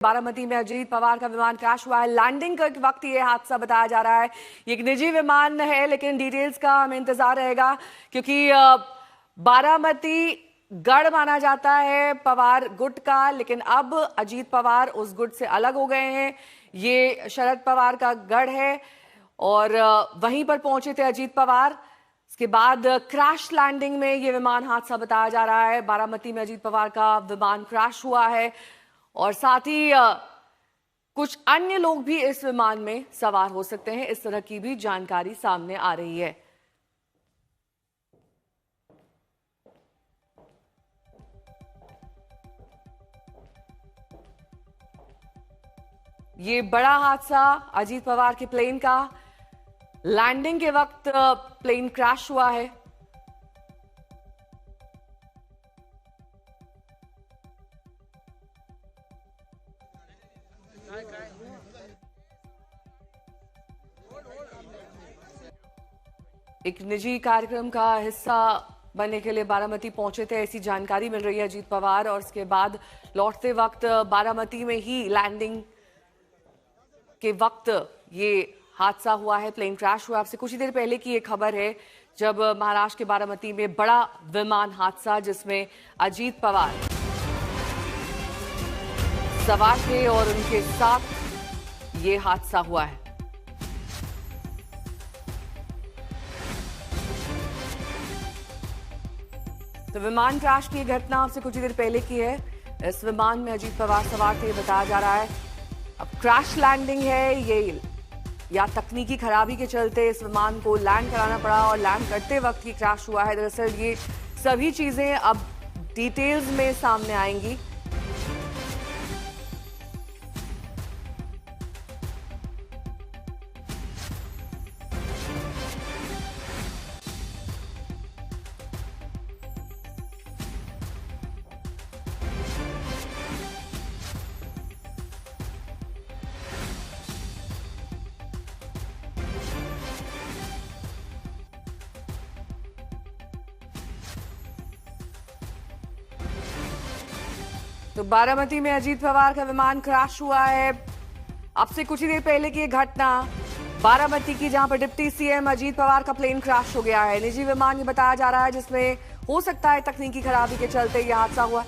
बारामती में अजीत पवार का विमान क्रैश हुआ है। लैंडिंग के वक्त ये हादसा बताया जा रहा है। ये एक निजी विमान है, लेकिन डिटेल्स का हमें इंतजार रहेगा, क्योंकि बारामती गढ़ माना जाता है पवार गुट का, लेकिन अब अजीत पवार उस गुट से अलग हो गए हैं। ये शरद पवार का गढ़ है और वहीं पर पहुंचे थे अजीत पवार। इसके बाद क्रैश लैंडिंग में ये विमान हादसा बताया जा रहा है। बारामती में अजीत पवार का विमान क्रैश हुआ है और साथ ही कुछ अन्य लोग भी इस विमान में सवार हो सकते हैं, इस तरह की भी जानकारी सामने आ रही है। ये बड़ा हादसा अजीत पवार के प्लेन का, लैंडिंग के वक्त प्लेन क्रैश हुआ है। एक निजी कार्यक्रम का हिस्सा बनने के लिए बारामती पहुंचे थे, ऐसी जानकारी मिल रही है अजीत पवार। और इसके बाद लौटते वक्त बारामती में ही लैंडिंग के वक्त ये हादसा हुआ है, प्लेन क्रैश हुआ। आपसे कुछ ही देर पहले की ये खबर है, जब महाराष्ट्र के बारामती में बड़ा विमान हादसा जिसमें अजीत पवार सवार थे और उनके साथ ये हादसा हुआ है। तो विमान क्रैश की घटना आपसे कुछ ही देर पहले की है। इस विमान में अजीत पवार सवार थे, बताया जा रहा है। अब क्रैश लैंडिंग है ये, या तकनीकी खराबी के चलते इस विमान को लैंड कराना पड़ा और लैंड करते वक्त ही क्रैश हुआ है। दरअसल ये सभी चीजें अब डिटेल्स में सामने आएंगी। तो बारामती में अजीत पवार का विमान क्रैश हुआ है। अब से कुछ ही देर पहले की घटना बारामती की, जहां पर डिप्टी सीएम अजीत पवार का प्लेन क्रैश हो गया है। निजी विमान ये बताया जा रहा है, जिसमें हो सकता है तकनीकी खराबी के चलते यह हादसा हुआ।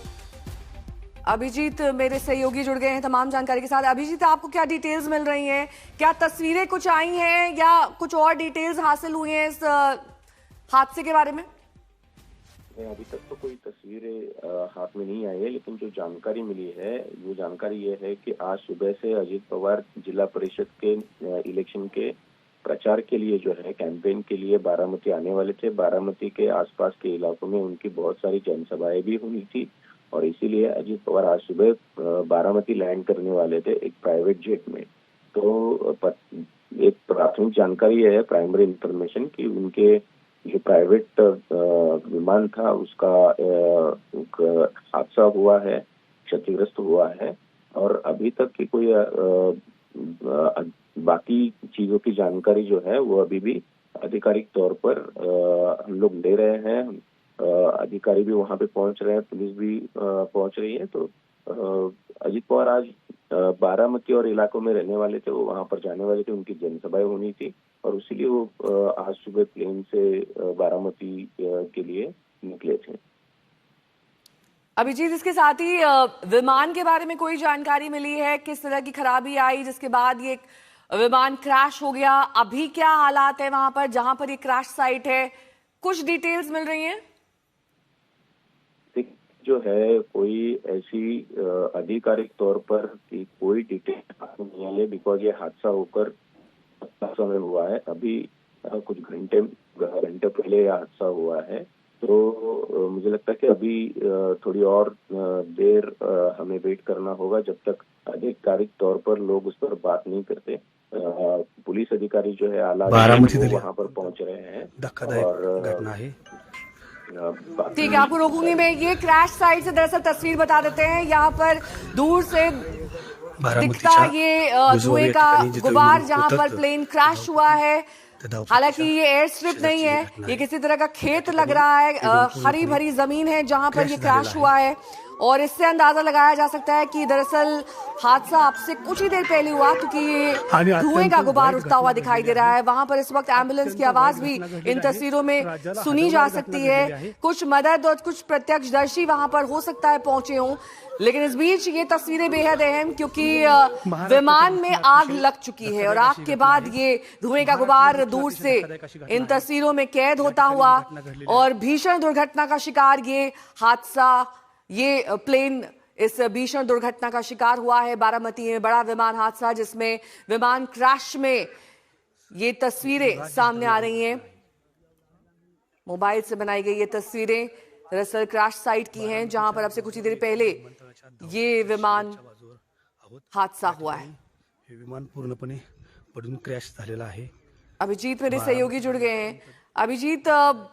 अभिजीत मेरे सहयोगी जुड़ गए हैं तमाम जानकारी के साथ। अभिजीत, आपको क्या डिटेल्स मिल रही हैं? क्या तस्वीरें कुछ आई हैं या कुछ और डिटेल्स हासिल हुई हैं इस हादसे के बारे में? अभी तक तो कोई तस्वीरें हाथ में नहीं आई है, लेकिन जो जानकारी मिली है वो जानकारी ये है कि आज सुबह से अजीत पवार जिला परिषद के इलेक्शन के प्रचार के लिए जो है, कैंपेन के लिए बारामती आने वाले थे। बारामती के आसपास के इलाकों में उनकी बहुत सारी जनसभाएं भी हुई थी और इसीलिए अजीत पवार आज सुबह बारामती लैंड करने वाले थे एक प्राइवेट जेट में। तो एक प्राथमिक जानकारी है, प्राइमरी इंफॉर्मेशन, कि उनके जो प्राइवेट विमान था उसका हादसा हुआ है, क्षतिग्रस्त हुआ है। और अभी तक की कोई बाकी चीजों की जानकारी जो है वो अभी भी आधिकारिक तौर पर हम लोग ले रहे हैं। अधिकारी भी वहां पे पहुंच रहे हैं, पुलिस भी पहुंच रही है। तो अजीत पवार आज बारामती और इलाकों में रहने वाले थे, वो वहां पर जाने वाले थे, उनकी जनसभाएं होनी थी और इसीलिए वो आज सुबह प्लेन से बारामती के लिए निकले थे। अभिजीत, इसके साथ ही विमान के बारे में कोई जानकारी मिली है? किस तरह की खराबी आई जिसके बाद ये विमान क्रैश हो गया? अभी क्या हालात है वहां पर जहां पर ये क्रैश साइट है? कुछ डिटेल्स मिल रही हैं? जो है कोई ऐसी आधिकारिक तौर पर कि कोई डिटेल नहीं आई है, बिकॉज ये हादसा होकर समय हुआ है। अभी कुछ घंटे पहले यह हादसा हुआ है। तो मुझे लगता है कि अभी थोड़ी और देर हमें वेट करना होगा, जब तक आधिकारिक तौर पर लोग उस पर बात नहीं करते। पुलिस अधिकारी जो है आला वहां पर पहुंच रहे हैं और ठीक है, आपको रोकूंगी मैं। ये क्रैश साइट से दरअसल तस्वीर बता देते हैं। यहाँ पर दूर से दिखता ये धुएं का गुबार जहां पर प्लेन क्रैश हुआ है। हालांकि ये एयर स्ट्रिप नहीं है, ये किसी तरह का खेत लग रहा है, हरी भरी जमीन है जहां पर ये क्रैश हुआ है और इससे अंदाजा लगाया जा सकता है कि दरअसल हादसा आपसे कुछ ही देर पहले हुआ, क्योंकि ये धुएं का गुबार उठता हुआ दिखाई दे रहा है। वहां पर इस वक्त एम्बुलेंस की आवाज भी इन तस्वीरों में सुनी जा सकती है। कुछ मदद और कुछ प्रत्यक्षदर्शी वहां पर हो सकता है पहुंचे हों, लेकिन इस बीच ये तस्वीरें बेहद अहम, क्योंकि विमान में आग लग चुकी है और आग के बाद ये धुएं का गुबार दूर से इन तस्वीरों में कैद होता हुआ और भीषण दुर्घटना का शिकार ये हादसा, ये प्लेन इस भीषण दुर्घटना का शिकार हुआ है। बारामती में बड़ा विमान हादसा जिसमें विमान क्रैश में ये तस्वीरें सामने आ रही हैं। मोबाइल से बनाई गई ये तस्वीरें दरअसल क्रैश साइट की हैं, जहां पर अब से कुछ ही देर पहले ये विमान हादसा हुआ है। विमान पूर्णपणे पडून क्रॅश झालेला आहे। अभिजीत मेरे सहयोगी जुड़ गए हैं। अभिजीत,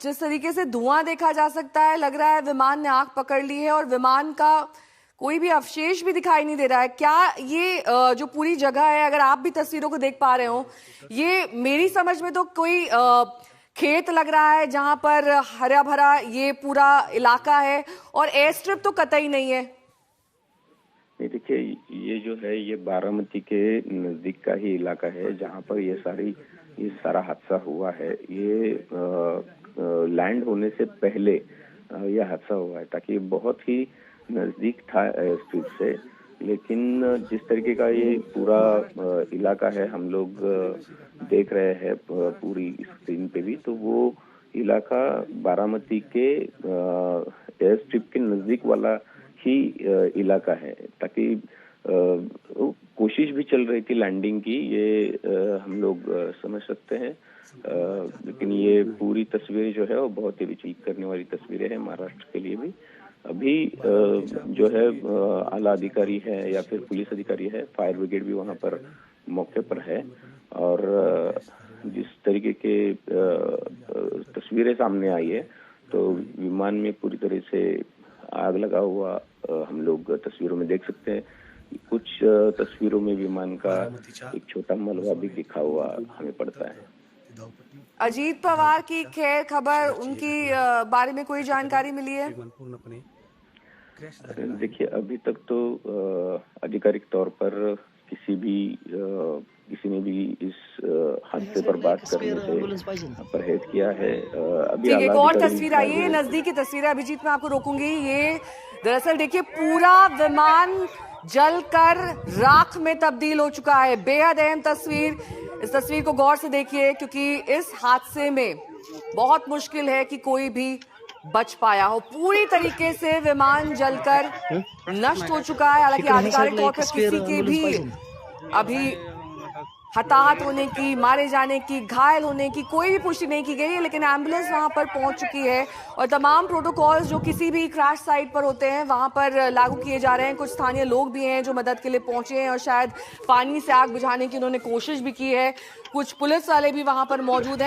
जिस तरीके से धुआं देखा जा सकता है, लग रहा है विमान ने आग पकड़ ली है और विमान का कोई भी अवशेष भी दिखाई नहीं दे रहा है। क्या ये जो पूरी जगह है, अगर आप भी तस्वीरों को देख पा रहे हो, ये मेरी समझ में तो कोई खेत लग रहा है जहां पर हरा भरा ये पूरा इलाका है और एयर स्ट्रिप तो कतई नहीं है। नहीं, देखिए, ये जो है ये बारामती के नजदीक का ही इलाका है जहां पर ये सारा हादसा हुआ है। ये लैंड होने से पहले यह हादसा हुआ है, ताकि बहुत ही नजदीक था एयर स्ट्रिप से। लेकिन जिस तरीके का ये पूरा इलाका है, हम लोग देख रहे हैं पूरी स्क्रीन पे भी, तो वो इलाका बारामती के एयर स्ट्रिप के नजदीक वाला ही इलाका है, ताकि कोशिश भी चल रही थी लैंडिंग की, ये हम लोग समझ सकते हैं। लेकिन ये पूरी तस्वीरें जो है वो बहुत ही विचलित करने वाली तस्वीरें हैं महाराष्ट्र के लिए भी। अभी जो है आला अधिकारी है या फिर पुलिस अधिकारी है, फायर ब्रिगेड भी वहां पर मौके पर है, और जिस तरीके के तस्वीरें सामने आई है, तो विमान में पूरी तरह से आग लगा हुआ हम लोग तस्वीरों में देख सकते हैं। कुछ तस्वीरों में विमान का एक छोटा मलबा भी दिखा हुआ हमें पड़ता है। अजीत पवार की खैर खबर, उनकी बारे में कोई जानकारी मिली है? देखिए, अभी तक तो आधिकारिक तौर पर किसी ने भी इस हादसे पर बात करने से परहेज किया है। अभी एक और तस्वीर आई है, नजदीकी तस्वीर है अभिजीत, मैं आपको रोकूंगी। ये दरअसल देखिए पूरा विमान जलकर राख में तब्दील हो चुका है। बेहद अहम तस्वीर, इस तस्वीर को गौर से देखिए, क्योंकि इस हादसे में बहुत मुश्किल है कि कोई भी बच पाया हो। पूरी तरीके से विमान जलकर नष्ट हो चुका है। हालांकि आधिकारिक तौर पर किसी के भी अभी हताहत होने की, मारे जाने की, घायल होने की कोई भी पुष्टि नहीं की गई है, लेकिन एम्बुलेंस वहां पर पहुंच चुकी है और तमाम प्रोटोकॉल्स जो किसी भी क्रैश साइट पर होते हैं वहां पर लागू किए जा रहे हैं। कुछ स्थानीय लोग भी हैं जो मदद के लिए पहुंचे हैं और शायद पानी से आग बुझाने की उन्होंने कोशिश भी की है। कुछ पुलिस वाले भी वहां पर मौजूद हैं।